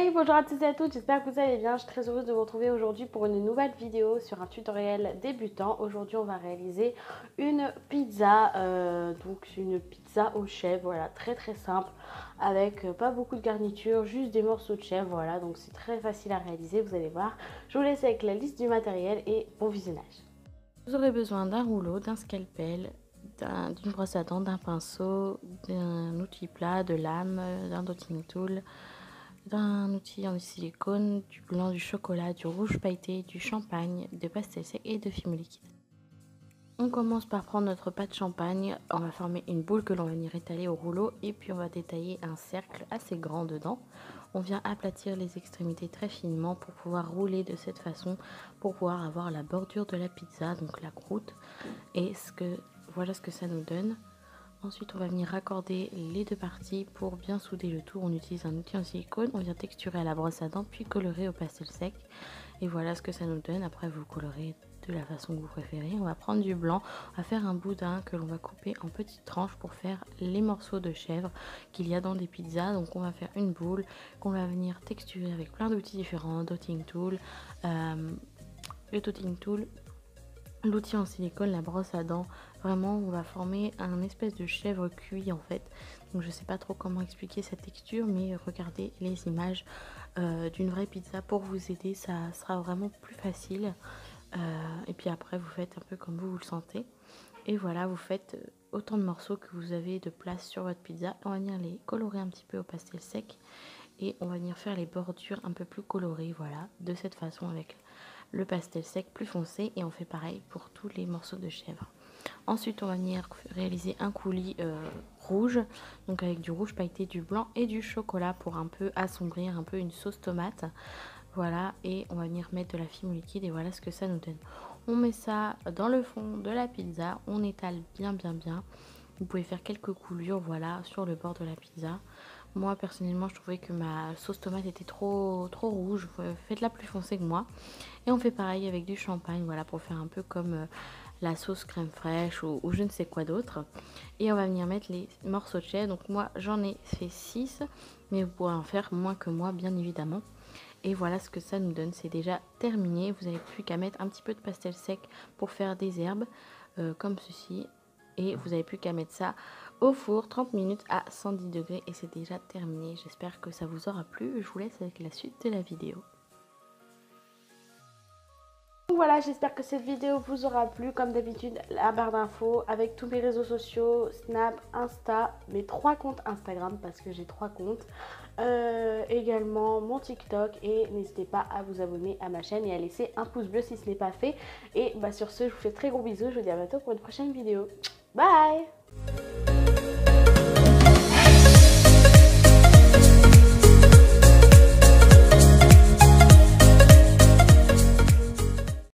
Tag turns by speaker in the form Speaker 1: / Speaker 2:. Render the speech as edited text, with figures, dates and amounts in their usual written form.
Speaker 1: Hey, bonjour à tous et à toutes, j'espère que vous allez bien. Je suis très heureuse de vous retrouver aujourd'hui pour une nouvelle vidéo sur un tutoriel débutant. Aujourd'hui, on va réaliser une pizza, donc une pizza au chèvre, voilà, très simple, avec pas beaucoup de garniture, juste des morceaux de chèvre, voilà, donc c'est très facile à réaliser, vous allez voir. Je vous laisse avec la liste du matériel et bon visionnage. Vous aurez besoin d'un rouleau, d'un scalpel, d'une brosse à dents, d'un pinceau, d'un outil plat, de lame, d'un dotting tool, d'un outil en silicone, du blanc, du chocolat, du rouge pailleté, du champagne, de pastel sec et de fumée liquide. On commence par prendre notre pâte de champagne, on va former une boule que l'on va venir étaler au rouleau et puis on va détailler un cercle assez grand dedans. On vient aplatir les extrémités très finement pour pouvoir rouler de cette façon, pour pouvoir avoir la bordure de la pizza, donc la croûte, et voilà ce que ça nous donne. Ensuite, on va venir raccorder les deux parties pour bien souder le tout. On utilise un outil en silicone, on vient texturer à la brosse à dents, puis colorer au pastel sec. Et voilà ce que ça nous donne. Après, vous colorez de la façon que vous préférez. On va prendre du blanc, on va faire un boudin que l'on va couper en petites tranches pour faire les morceaux de chèvre qu'il y a dans des pizzas. Donc, on va faire une boule qu'on va venir texturer avec plein d'outils différents, dotting tool, le dotting tool, l'outil en silicone, la brosse à dents. Vraiment, on va former un espèce de chèvre cuit en fait. Donc je sais pas trop comment expliquer cette texture, mais regardez les images d'une vraie pizza pour vous aider, ça sera vraiment plus facile. Et puis après, vous faites un peu comme vous le sentez. Et voilà, vous faites autant de morceaux que vous avez de place sur votre pizza. On va venir les colorer un petit peu au pastel sec. Et on va venir faire les bordures un peu plus colorées, voilà, de cette façon avec le pastel sec plus foncé. Et on fait pareil pour tous les morceaux de chèvre. Ensuite, on va venir réaliser un coulis rouge, donc avec du rouge pailleté, du blanc et du chocolat pour un peu assombrir un peu une sauce tomate. Voilà, et on va venir mettre de la fumée liquide et voilà ce que ça nous donne. On met ça dans le fond de la pizza, on étale bien. Vous pouvez faire quelques coulures, voilà, sur le bord de la pizza. Moi, personnellement, je trouvais que ma sauce tomate était trop rouge. Faites-la plus foncée que moi. Et on fait pareil avec du champagne, voilà, pour faire un peu comme la sauce crème fraîche ou je ne sais quoi d'autre. Et on va venir mettre les morceaux de chèvre. Donc moi, j'en ai fait 6, mais vous pourrez en faire moins que moi, bien évidemment. Et voilà ce que ça nous donne, c'est déjà terminé. Vous n'avez plus qu'à mettre un petit peu de pastel sec pour faire des herbes, comme ceci. Et vous n'avez plus qu'à mettre ça au four 30 minutes à 110 degrés et c'est déjà terminé. J'espère que ça vous aura plu. Je vous laisse avec la suite de la vidéo. Voilà, j'espère que cette vidéo vous aura plu. Comme d'habitude, la barre d'infos avec tous mes réseaux sociaux, Snap, Insta, mes 3 comptes Instagram parce que j'ai 3 comptes. Également mon TikTok et n'hésitez pas à vous abonner à ma chaîne et à laisser un pouce bleu si ce n'est pas fait. Et sur ce, je vous fais très gros bisous. Je vous dis à bientôt pour une prochaine vidéo. Bye!